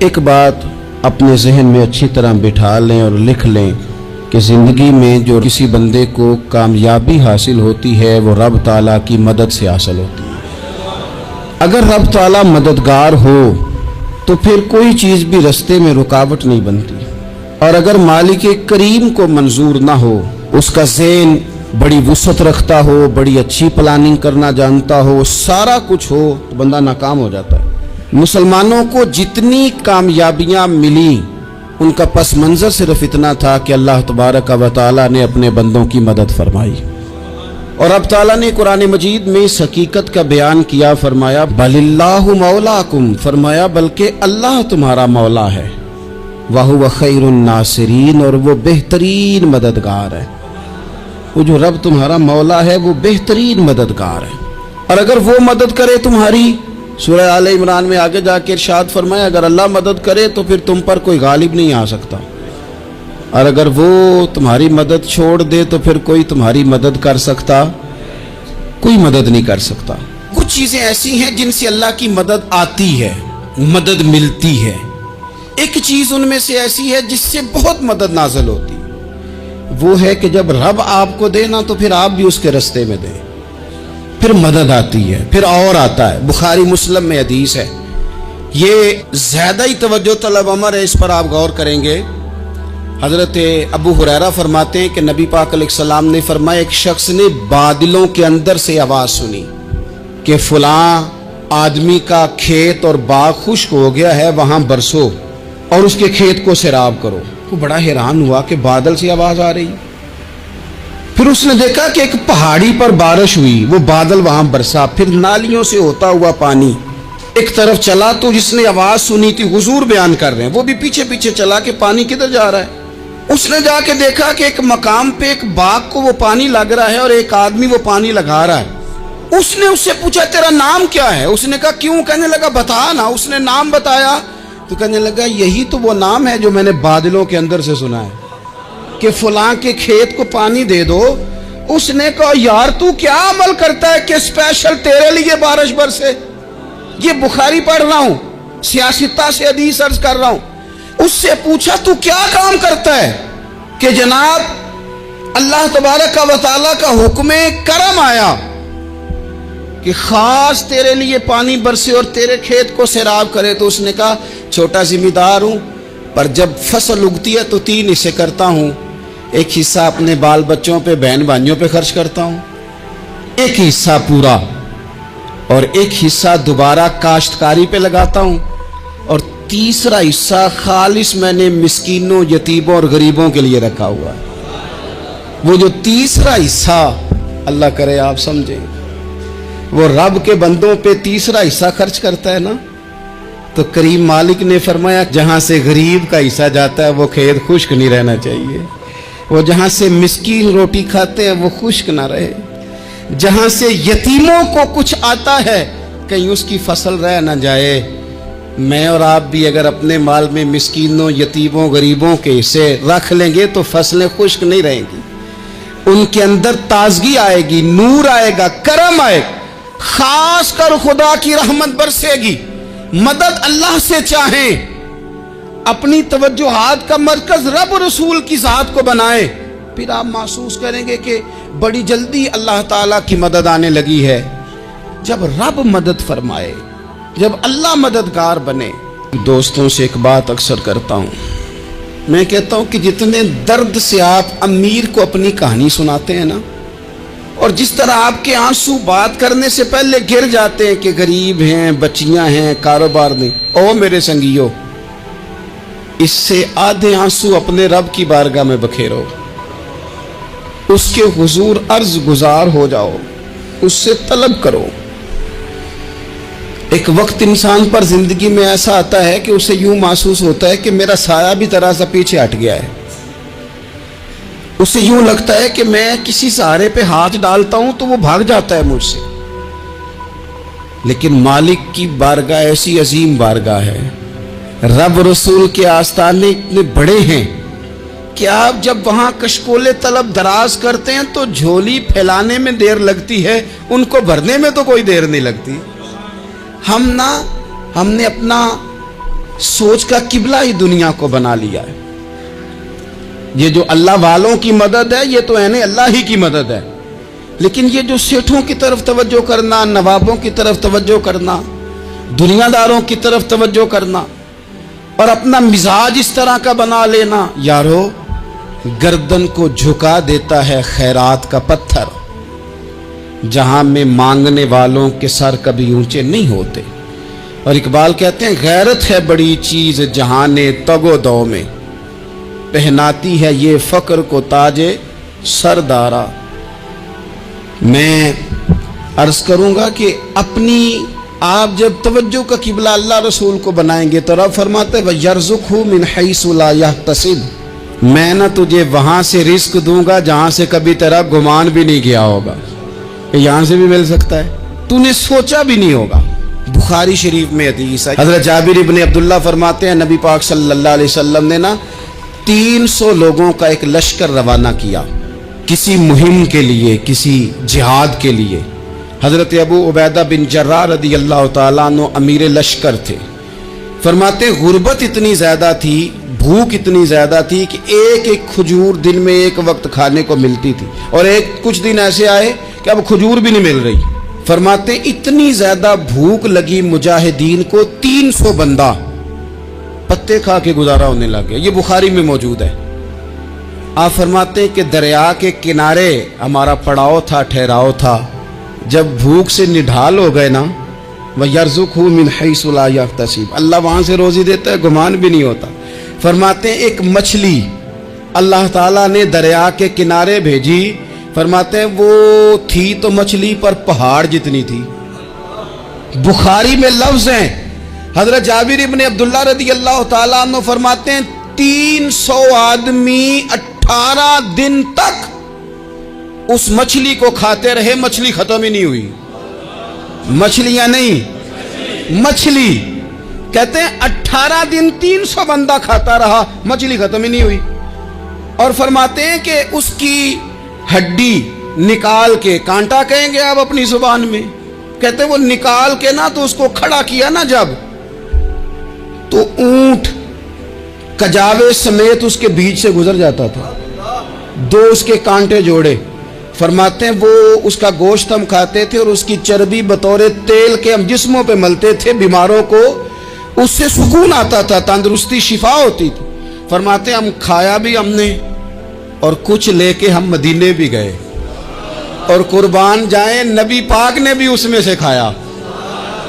ایک بات اپنے ذہن میں اچھی طرح بٹھا لیں اور لکھ لیں کہ زندگی میں جو کسی بندے کو کامیابی حاصل ہوتی ہے وہ رب تعالیٰ کی مدد سے حاصل ہوتی ہے۔ اگر رب تعالیٰ مددگار ہو تو پھر کوئی چیز بھی رستے میں رکاوٹ نہیں بنتی، اور اگر مالک کریم کو منظور نہ ہو، اس کا ذہن بڑی وسعت رکھتا ہو، بڑی اچھی پلاننگ کرنا جانتا ہو، سارا کچھ ہو، تو بندہ ناکام ہو جاتا ہے۔ مسلمانوں کو جتنی کامیابیاں ملی ان کا پس منظر صرف اتنا تھا کہ اللہ تبارک و تعالیٰ نے اپنے بندوں کی مدد فرمائی، اور اب تعالیٰ نے قرآن مجید میں اس حقیقت کا بیان کیا، فرمایا بل اللہ مولاکم، فرمایا بلکہ اللہ تمہارا مولا ہے، وَهُوَ خَيْرُ النَّاصِرِينَ، اور وہ بہترین مددگار ہے۔ وہ جو رب تمہارا مولا ہے وہ بہترین مددگار ہے، اور اگر وہ مدد کرے تمہاری، سورہ آل عمران میں آگے جا کے ارشاد فرمایا اگر اللہ مدد کرے تو پھر تم پر کوئی غالب نہیں آ سکتا، اور اگر وہ تمہاری مدد چھوڑ دے تو پھر کوئی تمہاری مدد کر سکتا؟ کوئی مدد نہیں کر سکتا۔ کچھ چیزیں ایسی ہیں جن سے اللہ کی مدد آتی ہے، مدد ملتی ہے۔ ایک چیز ان میں سے ایسی ہے جس سے بہت مدد نازل ہوتی، وہ ہے کہ جب رب آپ کو دے نا تو پھر آپ بھی اس کے رستے میں دیں، پھر مدد آتی ہے، پھر اور آتا ہے۔ بخاری مسلم میں حدیث ہے، یہ زیادہ ہی توجہ طلب امر ہے، اس پر آپ غور کریں گے۔ حضرت ابو ہریرہ فرماتے ہیں کہ نبی پاک علیہ السلام نے فرمایا ایک شخص نے بادلوں کے اندر سے آواز سنی کہ فلاں آدمی کا کھیت اور باغ خشک ہو گیا ہے، وہاں برسو اور اس کے کھیت کو سیراب کرو۔ وہ بڑا حیران ہوا کہ بادل سے آواز آ رہی، پھر اس نے دیکھا کہ ایک پہاڑی پر بارش ہوئی، وہ بادل وہاں برسا، پھر نالیوں سے ہوتا ہوا پانی ایک طرف چلا، تو جس نے آواز سنی تھی، حضور بیان کر رہے ہیں، وہ بھی پیچھے پیچھے چلا کہ پانی کدھر جا رہا ہے۔ اس نے جا کے دیکھا کہ ایک مقام پہ ایک باغ کو وہ پانی لگ رہا ہے اور ایک آدمی وہ پانی لگا رہا ہے۔ اس نے اس سے پوچھا تیرا نام کیا ہے؟ اس نے کہا کیوں؟ کہنے لگا بتا نا۔ اس نے نام بتایا تو کہنے لگا یہی تو وہ نام ہے جو میں نے بادلوں کے اندر سے سنا ہے کہ فلاں کے کھیت کو پانی دے دو۔ اس نے کہا یار تو کیا عمل کرتا ہے کہ اسپیشل تیرے لیے بارش برسے؟ یہ بخاری پڑھ رہا ہوں، سیاستہ سے حدیث عرض کر رہا ہوں۔ اس سے پوچھا تو کیا کام کرتا ہے کہ جناب اللہ تبارک و تعالیٰ کا حکم کرم آیا کہ خاص تیرے لیے پانی برسے اور تیرے کھیت کو سیراب کرے؟ تو اس نے کہا چھوٹا ذمہ دار ہوں، پر جب فصل اگتی ہے تو 3 حصے کرتا ہوں، ایک حصہ اپنے بال بچوں پہ، بہن بھائیوں پہ خرچ کرتا ہوں، ایک حصہ پورا، اور ایک حصہ دوبارہ کاشتکاری پہ لگاتا ہوں، اور تیسرا حصہ خالص میں نے مسکینوں، یتیموں اور غریبوں کے لیے رکھا ہوا ہے۔ وہ جو تیسرا حصہ، اللہ کرے آپ سمجھیں، وہ رب کے بندوں پہ تیسرا حصہ خرچ کرتا ہے نا، تو کریم مالک نے فرمایا جہاں سے غریب کا حصہ جاتا ہے وہ کھیت خشک نہیں رہنا چاہیے، وہ جہاں سے مسکین روٹی کھاتے ہیں وہ خشک نہ رہے، جہاں سے یتیموں کو کچھ آتا ہے کہیں اس کی فصل رہ نہ جائے۔ میں اور آپ بھی اگر اپنے مال میں مسکینوں، یتیموں، غریبوں کے حصے رکھ لیں گے تو فصلیں خشک نہیں رہیں گی، ان کے اندر تازگی آئے گی، نور آئے گا، کرم آئے گا، خاص کر خدا کی رحمت برسے گی۔ مدد اللہ سے چاہیں، اپنی توجہات کا مرکز رب رسول کی ذات کو بنائیں، پھر آپ محسوس کریں گے کہ بڑی جلدی اللہ تعالیٰ کی مدد آنے لگی ہے۔ جب رب مدد فرمائے، جب اللہ مددگار بنے۔ دوستوں سے ایک بات اکثر کرتا ہوں، میں کہتا ہوں کہ جتنے درد سے آپ امیر کو اپنی کہانی سناتے ہیں نا، اور جس طرح آپ کے آنسو بات کرنے سے پہلے گر جاتے ہیں کہ غریب ہیں، بچیاں ہیں، کاروبار نہیں، او میرے سنگیو، اس سے آدھے آنسو اپنے رب کی بارگاہ میں بکھیرو، اس کے حضور عرض گزار ہو جاؤ، اس سے طلب کرو۔ ایک وقت انسان پر زندگی میں ایسا آتا ہے کہ اسے یوں محسوس ہوتا ہے کہ میرا سایہ بھی ذرا سا پیچھے ہٹ گیا ہے، اسے یوں لگتا ہے کہ میں کسی سہارے پہ ہاتھ ڈالتا ہوں تو وہ بھاگ جاتا ہے مجھ سے، لیکن مالک کی بارگاہ ایسی عظیم بارگاہ ہے، رب رسول کے آستانے اتنے بڑے ہیں کہ آپ جب وہاں کشکول طلب دراز کرتے ہیں تو جھولی پھیلانے میں دیر لگتی ہے، ان کو بھرنے میں تو کوئی دیر نہیں لگتی۔ ہم نے اپنا सोच का किबला ही दुनिया को बना लिया है। ये जो अल्लाह वालों की मदद है, ये तो है नहीं, अल्लाह ही की मदद है। लेकिन ये जो सेठों की तरफ तवज्जो करना, नवाबों की तरफ तवज्जो करना, दुनियादारों की तरफ तवज्जो करना और अपना मिजाज इस तरह का बना लेना, यारो गर्दन को झुका देता है खैरात का पत्थर, जहां में मांगने वालों के सर कभी ऊंचे नहीं होते। और इकबाल कहते हैं गैरत है बड़ी चीज जहाने तगो दो में, पहनाती है ये फक्र को ताजे सरदारा। मैं अर्ज करूंगा कि अपनी आप जब तवज्जो का किबला अल्लाह रसूल को बनाएंगे तो रब फरमाते हैं यर्ज़ुक़हु मिन हैसु ला यहतसिब, मैं ना तुझे वहां से रिस्क दूंगा जहां से कभी तेरा गुमान भी नहीं किया होगा। यहां से भी मिल सकता है, तूने सोचा भी नहीं होगा। बुखारी शरीफ में हदीस है, हजरत जाबिर इब्न अब्दुल्लाह फरमाते हैं नबी पाक सल्लल्लाहु अलैहि वसल्लम ने ना 300 लोगों का एक लश्कर रवाना किया किसी मुहिम के लिए, किसी जिहाद के लिए। हजरत अबू उबैदा बिन जर्राह रदी अल्लाह तआला अन्हु अमीर लश्कर थे। फरमाते गुर्बत इतनी ज्यादा थी, भूख इतनी ज्यादा थी कि एक एक खजूर दिन में एक वक्त खाने को मिलती थी, और कुछ दिन ऐसे आए कि अब खजूर भी नहीं मिल रही। फरमाते इतनी ज्यादा भूख लगी मुजाहिदीन को, 300 बंदा पत्ते खा के गुजारा होने लग गया। ये बुखारी में मौजूद है। आप फरमाते कि दरिया के किनारे हमारा पड़ाव था, ठहराव था। जब भूख से निढाल हो गए ना, वह यर्ज़ुक़हु मिन हैसु ला यहतसिब, अल्लाह वहां से रोजी देता है, गुमान भी नहीं होता। फरमाते एक मछली अल्लाह ताला ने दरिया के किनारे भेजी। फरमाते वो थी तो मछली पर पहाड़ जितनी थी। बुखारी में लफ्ज हैं, हजरत जाबिर इब्न अब्दुल्लाह रदी अल्लाह तआला अन्हु फरमाते हैं 300 आदमी 18 दिन तक उस मछली को खाते रहे, मछली खत्म ही नहीं हुई। मछलियां नहीं, मछली। कहते हैं 18 दिन 300 बंदा खाता रहा, मछली खत्म ही नहीं हुई। और फरमाते हैं कि उसकी हड्डी निकाल के, कांटा कहेंगे आप अपनी जुबान में, कहते वो निकाल के ना तो उसको खड़ा किया ना जब, तो ऊंट कजावे समेत उसके बीच से गुजर जाता था। 2 उसके कांटे जोड़े। फरमाते हैं वो उसका गोश्त हम खाते थे और उसकी चर्बी बतौर तेल के हम जिस्मों पे मलते थे, बीमारों को उससे सुकून आता था, तंदुरुस्ती शिफा होती थी। फरमाते हम खाया भी हमने और कुछ लेके हम मदीने भी गए, और कुर्बान जाए नबी पाक ने भी उसमें से खाया।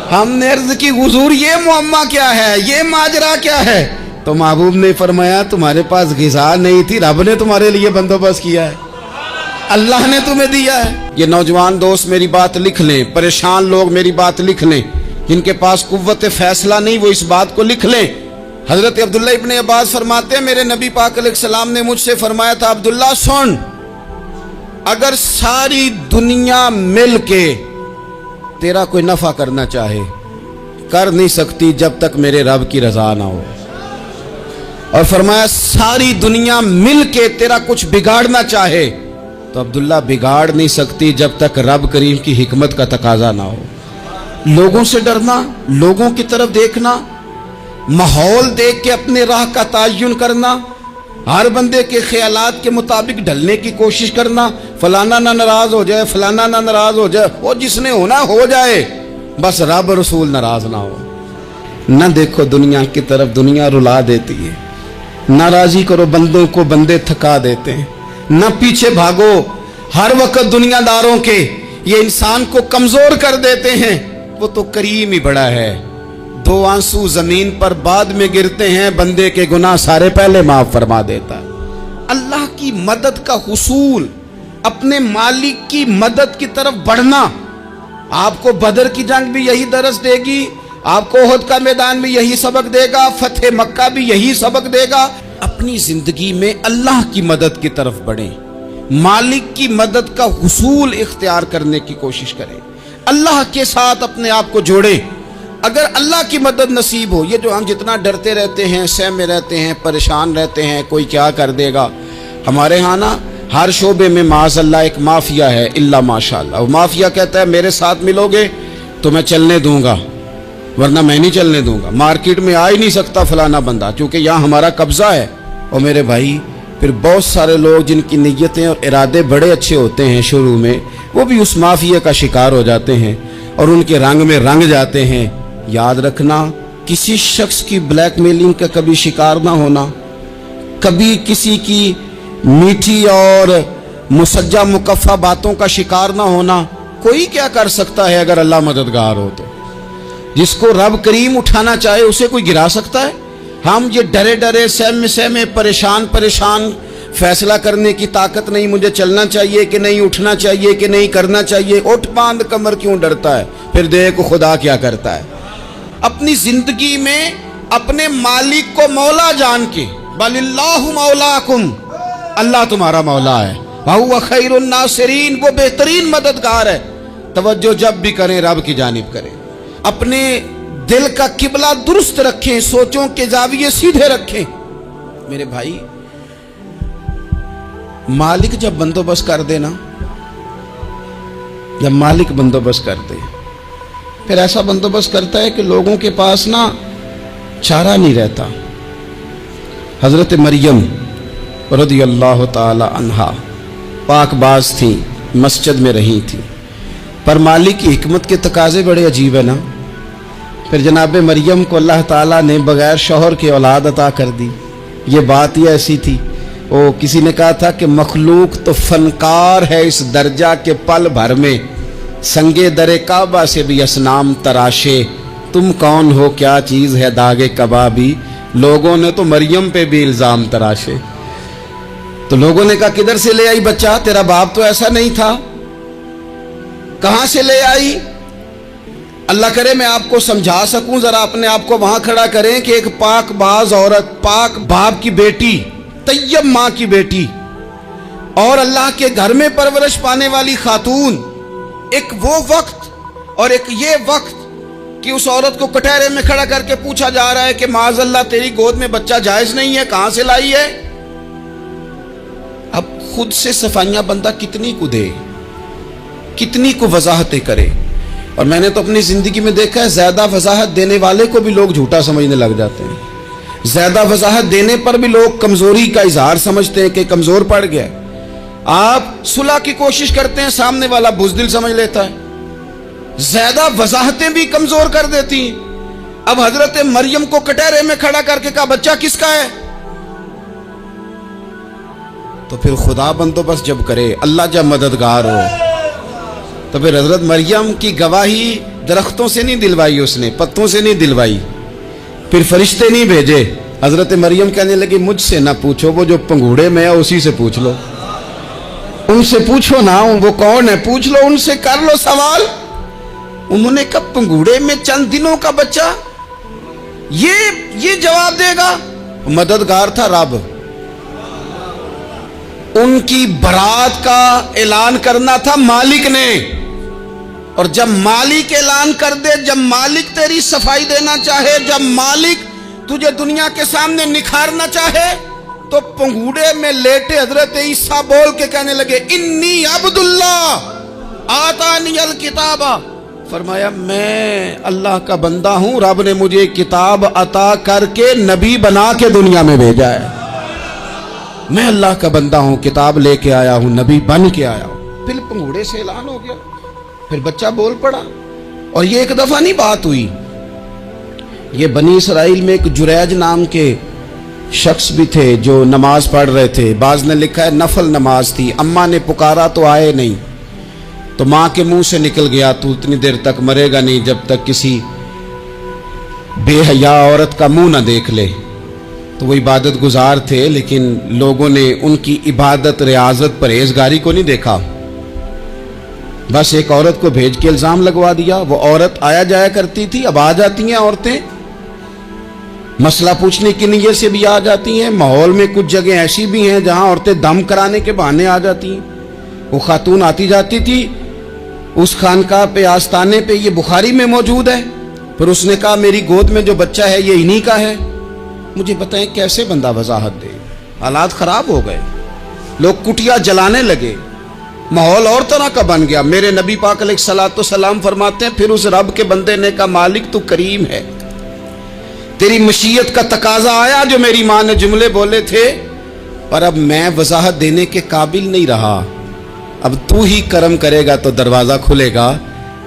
हमने अर्ज की हुजूर ये मुअम्मा क्या है, ये माजरा क्या है? तो महबूब ने फरमाया तुम्हारे पास ग़िज़ा नहीं थी, रब ने तुम्हारे लिए बंदोबस्त किया है, अल्लाह ने तुम्हें दिया है। ये नौजवान दोस्त मेरी बात लिख लें, परेशान लोग मेरी बात लिख लें, जिनके पास कुव्वत फैसला नहीं वो इस बात को लिख लें। हजरत अब्दुल्ला इब्न अब्बास फरमाते हैं मेरे नबी पाक अलैहिस्सलाम ने मुझसे फरमाया था, अब्दुल्ला सुन, अगर सारी दुनिया मिल के तेरा कोई नफा करना चाहे, कर नहीं सकती जब तक मेरे रब की रजा ना हो। और फरमाया सारी दुनिया मिल के तेरा कुछ बिगाड़ना चाहे, तो अब्दुल्ला बिगाड़ नहीं सकती जब तक रब करीम की हिकमत का तकाजा ना हो। लोगों से डरना, लोगों की तरफ देखना, माहौल देख के अपने राह का तयन करना, हर बंदे के ख्यालात के मुताबिक ढलने की कोशिश करना, फलाना ना नाराज हो जाए, फलाना ना नाराज हो जाए, वो जिसने होना हो जाए, बस रब रसूल नाराज ना हो। न देखो दुनिया की तरफ, दुनिया रुला देती है। नाराजी करो बंदों को, बंदे थका देते हैं। न पीछे भागो हर वक्त दुनियादारों के, ये इंसान को कमजोर कर देते हैं। वो तो करीम ही बड़ा है, 2 आंसू जमीन पर बाद में गिरते हैं, बंदे के गुनाह सारे पहले माफ फरमा देता है। अल्लाह की मदद का हुसूल, अपने मालिक की मदद की तरफ बढ़ना, आपको बदर की जंग भी यही दरस देगी, आपको उहद का मैदान भी यही सबक देगा, फतेह मक्का भी यही सबक देगा। अपनी जिंदगी में अल्लाह की मदद की तरफ बढ़ें, मालिक की मदद का हुसूल इख्तियार करने की कोशिश करें, अल्लाह के साथ अपने आप को जोड़ें। अगर अल्लाह की मदद नसीब हो, ये जो हम जितना डरते रहते हैं, सहमे रहते हैं, परेशान रहते हैं, कोई क्या कर देगा, हमारे यहाँ ना हर शोबे में माज़अल्लाह एक माफिया है, इल्ला माशाअल्लाह। माफिया कहता है मेरे साथ मिलोगे तो मैं चलने दूंगा, ورنہ میں نہیں چلنے دوں گا، مارکیٹ میں آ ہی نہیں سکتا فلانا بندہ، چونکہ یہاں ہمارا قبضہ ہے۔ اور میرے بھائی پھر بہت سارے لوگ جن کی نیتیں اور ارادے بڑے اچھے ہوتے ہیں شروع میں، وہ بھی اس مافیا کا شکار ہو جاتے ہیں اور ان کے رنگ میں رنگ جاتے ہیں۔ یاد رکھنا، کسی شخص کی بلیک میلنگ کا کبھی شکار نہ ہونا، کبھی کسی کی میٹھی اور مسجع مکفہ باتوں کا شکار نہ ہونا۔ کوئی کیا کر سکتا ہے اگر اللہ مددگار ہو تو؟ جس کو رب کریم اٹھانا چاہے اسے کوئی گرا سکتا ہے؟ ہم یہ ڈرے ڈرے سہمے پریشان فیصلہ کرنے کی طاقت نہیں، مجھے چلنا چاہیے کہ نہیں، اٹھنا چاہیے کہ نہیں، کرنا چاہیے، اٹھ باندھ کمر کیوں ڈرتا ہے؟ پھر دیکھ خدا کیا کرتا ہے۔ اپنی زندگی میں اپنے مالک کو مولا جان کے، بل اللہ مولاکم، اللہ تمہارا مولا ہے، وَهُوَ خَيْرُ النَّاصِرِينَ، وہ بہترین مددگار ہے۔ توجہ جب بھی کریں رب کی جانب کریں، اپنے دل کا قبلہ درست رکھیں، سوچوں کے زاویے سیدھے رکھیں۔ میرے بھائی مالک جب بندوبست کر دے نا، جب مالک بندوبست کر دے، پھر ایسا بندوبست کرتا ہے کہ لوگوں کے پاس نا چارہ نہیں رہتا۔ حضرت مریم رضی اللہ تعالی عنہا پاک باز تھی، مسجد میں رہی تھی، پر مالک کی حکمت کے تقاضے بڑے عجیب ہے نا۔ پھر جناب مریم کو اللہ تعالیٰ نے بغیر شوہر کے اولاد عطا کر دی۔ یہ بات ہی ایسی تھی، وہ کسی نے کہا تھا کہ مخلوق تو فنکار ہے اس درجہ کے پل بھر میں سنگے در کعبہ سے بھی اصنام تراشے، تم کون ہو کیا چیز ہے داغ کبابی، لوگوں نے تو مریم پہ بھی الزام تراشے۔ تو لوگوں نے کہا کدھر سے لے آئی بچہ، تیرا باپ تو ایسا نہیں تھا، کہاں سے لے آئی؟ اللہ کرے میں آپ کو سمجھا سکوں، ذرا اپنے آپ کو وہاں کھڑا کریں کہ ایک پاک باز عورت، پاک باپ کی بیٹی، طیب ماں کی بیٹی، اور اللہ کے گھر میں پرورش پانے والی خاتون، ایک وہ وقت اور ایک یہ وقت کہ اس عورت کو کٹہرے میں کھڑا کر کے پوچھا جا رہا ہے کہ معاذ اللہ تیری گود میں بچہ جائز نہیں ہے، کہاں سے لائی ہے؟ اب خود سے صفائیاں بندہ کتنی کو دے، کتنی کو وضاحتیں کرے۔ اور میں نے تو اپنی زندگی میں دیکھا ہے زیادہ وضاحت دینے والے کو بھی لوگ جھوٹا سمجھنے لگ جاتے ہیں، زیادہ وضاحت دینے پر بھی لوگ کمزوری کا اظہار سمجھتے ہیں کہ کمزور پڑ گیا۔ آپ صلح کی کوشش کرتے ہیں، سامنے والا بزدل سمجھ لیتا ہے، زیادہ وضاحتیں بھی کمزور کر دیتی ہیں۔ اب حضرت مریم کو کٹہرے میں کھڑا کر کے کہا بچہ کس کا ہے؟ تو پھر خدا بندوبست جب کرے، اللہ جب مددگار ہو، تو پھر حضرت مریم کی گواہی درختوں سے نہیں دلوائی، اس نے پتوں سے نہیں دلوائی، پھر فرشتے نہیں بھیجے۔ حضرت مریم کہنے لگی مجھ سے نہ پوچھو، وہ جو پنگوڑے میں ہے اسی سے پوچھ لو، ان سے پوچھو نا، وہ کون ہے پوچھ لو، ان سے کر لو سوال۔ انہوں نے کہا پنگوڑے میں چند دنوں کا بچہ، یہ جواب دے گا؟ مددگار تھا رب، ان کی برات کا اعلان کرنا تھا مالک نے، اور جب مالک اعلان کر دے، جب مالک تیری صفائی دینا چاہے، جب مالک تجھے دنیا کے سامنے نکھارنا چاہے، تو پنگوڑے میں لیٹے حضرت عیسیٰ بول کے کہنے لگے انی عبداللہ آتانی الکتاب، فرمایا میں اللہ کا بندہ ہوں، رب نے مجھے کتاب عطا کر کے نبی بنا کے دنیا میں بھیجا ہے، میں اللہ کا بندہ ہوں، کتاب لے کے آیا ہوں، نبی بن کے آیا ہوں۔ پھر پنگوڑے سے اعلان ہو گیا، پھر بچہ بول پڑا۔ اور یہ ایک دفعہ نہیں بات ہوئی، یہ بنی اسرائیل میں ایک جریج نام کے شخص بھی تھے جو نماز پڑھ رہے تھے، بعض نے لکھا ہے نفل نماز تھی، اماں نے پکارا تو آئے نہیں، تو ماں کے منہ سے نکل گیا تو اتنی دیر تک مرے گا نہیں جب تک کسی بے حیا عورت کا منہ نہ دیکھ لے۔ تو وہ عبادت گزار تھے، لیکن لوگوں نے ان کی عبادت، ریاضت، پرہیزگاری کو نہیں دیکھا، بس ایک عورت کو بھیج کے الزام لگوا دیا۔ وہ عورت آیا جایا کرتی تھی، اب آ جاتی ہیں عورتیں، مسئلہ پوچھنے کی نیت سے بھی آ جاتی ہیں۔ ماحول میں کچھ جگہ ایسی بھی ہیں جہاں عورتیں دم کرانے کے بہانے آ جاتی ہیں۔ وہ خاتون آتی جاتی تھی اس خانقاہ پہ، آستانے پہ، یہ بخاری میں موجود ہے۔ پھر اس نے کہا میری گود میں جو بچہ ہے یہ انہی کا ہے۔ مجھے بتائیں کیسے بندہ وضاحت دے؟ حالات خراب ہو گئے، لوگ کٹیا جلانے لگے، माहौल और तरह का बन गया। मेरे नबी पाक अलैहिस्सलाम फरमाते हैं, फिर उस रब के बंदे ने कहा, मालिक तू करीम है, तेरी मशीयत का तकाजा आया जो मेरी माँ ने जुमले बोले थे, पर अब मैं वजाहत देने के काबिल नहीं रहा, अब तू ही करम करेगा तो दरवाज़ा खुलेगा।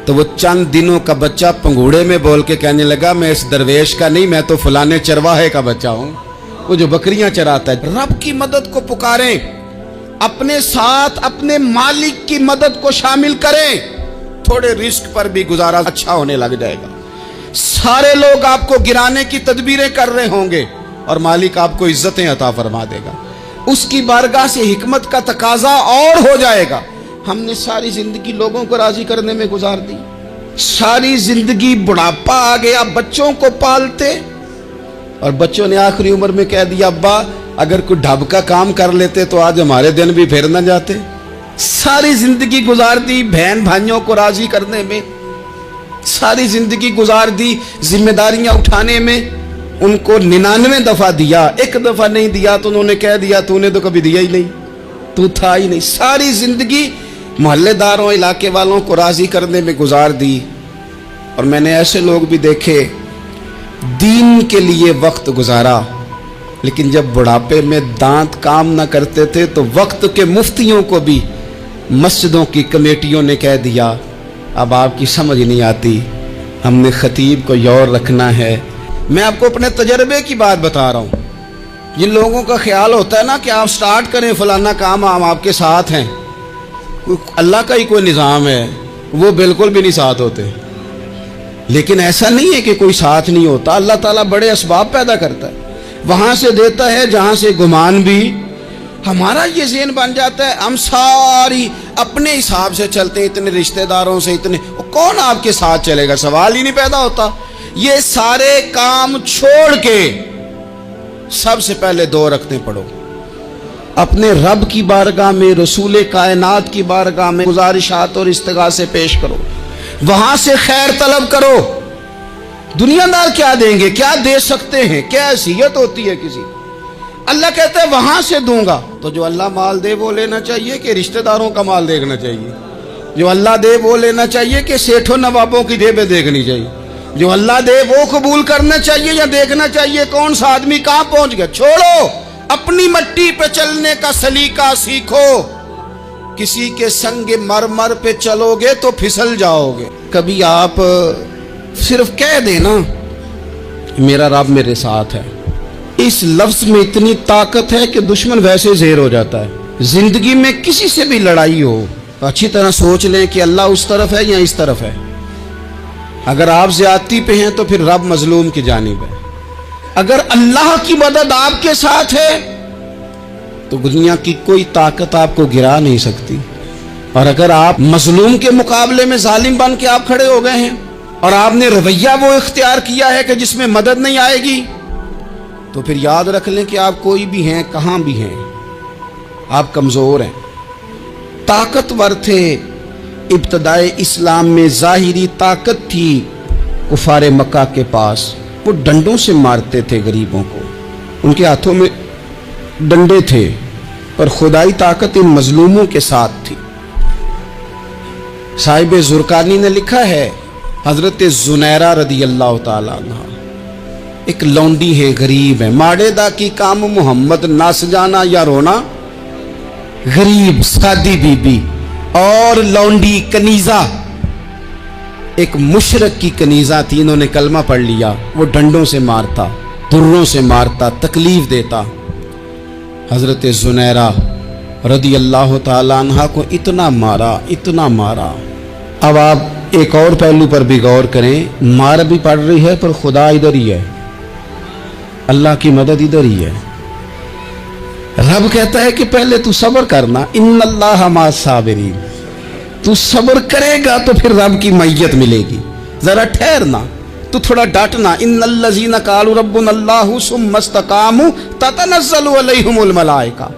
तो वो चंद दिनों का बच्चा पंगूड़े में बोल के कहने लगा, मैं इस दरवेश का नहीं, मैं तो फलाने चरवाहे का बच्चा हूँ, वो जो बकरियां चराता है। रब की मदद को पुकारें, अपने साथ अपने मालिक की मदद को शामिल करें, थोड़े रिस्क पर भी गुजारा अच्छा होने लग जाएगा। सारे लोग आपको गिराने की तदबीरें कर रहे होंगे और मालिक आपको इज्जतें अता फरमा देगा, उसकी बारगाह से हिकमत का तकाजा और हो जाएगा। हमने सारी जिंदगी लोगों को राजी करने में गुजार दी, सारी जिंदगी बुढ़ापा आ गया बच्चों को पालते, और बच्चों ने आखिरी उम्र में कह दिया, अब्बा अगर कोई ढब का काम कर लेते तो आज हमारे दिन भी फिर न जाते। सारी जिंदगी गुजार दी बहन भाइयों को राजी करने में, सारी जिंदगी गुजार दी जिम्मेदारियां उठाने में, उनको 99 दफा दिया, एक दफा नहीं दिया तो उन्होंने कह दिया तूने तो कभी दिया ही नहीं, तू था ही नहीं। सारी जिंदगी मोहल्लेदारों इलाके वालों को राजी करने में गुजार दी। और मैंने ऐसे लोग भी देखे दीन के लिए वक्त गुजारा, लेकिन जब बुढ़ापे में दांत काम न करते थे तो वक्त के मुफ्तियों को भी मस्जिदों की कमेटियों ने कह दिया, अब आपकी समझ नहीं आती, हमने खतीब को और रखना है। मैं आपको अपने तजर्बे की बात बता रहा हूँ। जिन लोगों का ख्याल होता है ना कि आप स्टार्ट करें फलाना काम, हम आपके साथ हैं, अल्लाह का ही कोई निज़ाम है, वो बिल्कुल भी नहीं साथ होते। लेकिन ऐसा नहीं है कि कोई साथ नहीं होता, अल्लाह ताला बड़े असबाब पैदा करता है, वहाँ से देता है जहाँ से गुमान भी। हमारा ये ज़हन बन जाता है, हम सारी अपने हिसाब से चलते हैं, इतने रिश्तेदारों से, इतने, कौन आपके साथ चलेगा, सवाल ही नहीं पैदा होता। ये सारे काम छोड़ के सबसे पहले 2 रखते पढ़ो, अपने रब की बारगाह में, रसूल कायनात की बारगाह में गुजारिशात और इस्तिगासे पेश करो, वहां से खैर तलब करो। दुनियादार क्या देंगे, क्या दे सकते हैं, क्या हैसियत होती है किसी। अल्लाह कहता है वहां से दूंगा, तो जो अल्लाह माल दे वो लेना चाहिए कि रिश्तेदारों का माल देखना चाहिए? जो अल्लाह दे वो लेना चाहिए कि सेठों नवाबों की जेबें देखनी चाहिए? जो अल्लाह दे वो कबूल करना चाहिए या देखना चाहिए कौन सा आदमी कहां पहुंच गया? छोड़ो, अपनी मट्टी पे चलने का सलीका सीखो। किसी के संग मरमर पे चलोगे तो फिसल जाओगे। कभी आप सिर्फ कह देना मेरा रब मेरे साथ है, इस लफ्ज में इतनी ताकत है कि दुश्मन वैसे ज़ेर हो जाता है। जिंदगी में किसी से भी लड़ाई हो तो अच्छी तरह सोच लें कि अल्लाह उस तरफ है या इस तरफ है। अगर आप ज्यादती पे हैं तो फिर रब मजलूम की जानिब है। अगर अल्लाह की मदद आपके साथ है तो दुनिया की कोई ताकत आपको गिरा नहीं सकती। और अगर आप मजलूम के मुकाबले में जालिम बन के आप खड़े हो गए हैं और आपने रवैया वो इख्तियार किया है कि जिसमें मदद नहीं आएगी, तो फिर याद रख लें कि आप कोई भी हैं, कहां भी हैं, आप कमजोर हैं। ताकतवर थे इब्तदाए इस्लाम में, ज़ाहिरी ताकत थी कुफारे मक्का के पास, वो डंडों से मारते थे गरीबों को, उनके हाथों में डंडे थे, पर खुदाई ताकत इन मजलूमों के साथ थी। साहिब जुरकानी ने लिखा है, हजरत जुनैरा रदी अल्लाह ताला अन्हा एक लौंडी है, गरीब है, माड़ेदा की काम मोहम्मद नास जाना या रोना, गरीब सादी बीबी और लौंडी कनीजा, एक मुशरक की कनीजा थी, इन्होंने कलमा पढ़ लिया। वो डंडों से मारता, दुर्रों से मारता, तकलीफ देता। हजरत जुनैरा रदी अल्लाह ताला अन्हा को इतना मारा, इतना मारा। अब आप एक और पहलू पर भी गौर करें, मार भी पड़ रही है पर खुदा इधर ही है, अल्लाह की मदद इधर ही है। रब कहता है कि पहले तू सब्र करना, इन्नल्लाह मा साबिरीन, तू सब्र करेगा तो फिर रब की मैयत मिलेगी। जरा ठहरना, तू थोड़ा डांटना। इन्नल्लज़ीना क़ालू रब्बुनल्लाहु सुम्मा इस्तक़ामू ततनज़्ज़लु अलैहिमुल मलाइका,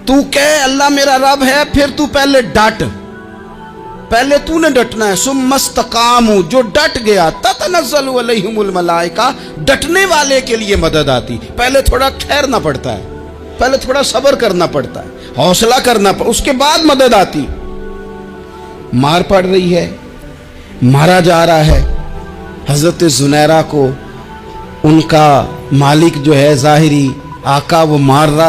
तू कह अल्लाह मेरा रब है, फिर तू पहले डांट, पहले तूने डटना है। सुम्मा इस्तक़ामू, जो डट गया, ततनज़्ज़लु अलैहिमुल मलाइका, डटने वाले के लिए मदद आती। पहले थोड़ा ठहरना पड़ता है, पहले थोड़ा सब्र करना पड़ता है, हौसला करना पड़ता, उसके बाद मदद आती। مار پڑ رہی ہے، مارا جا رہا ہے۔ حضرت زنیرہ کو ان کا مالک جو ہے ظاہری آقا وہ مار رہا ہے۔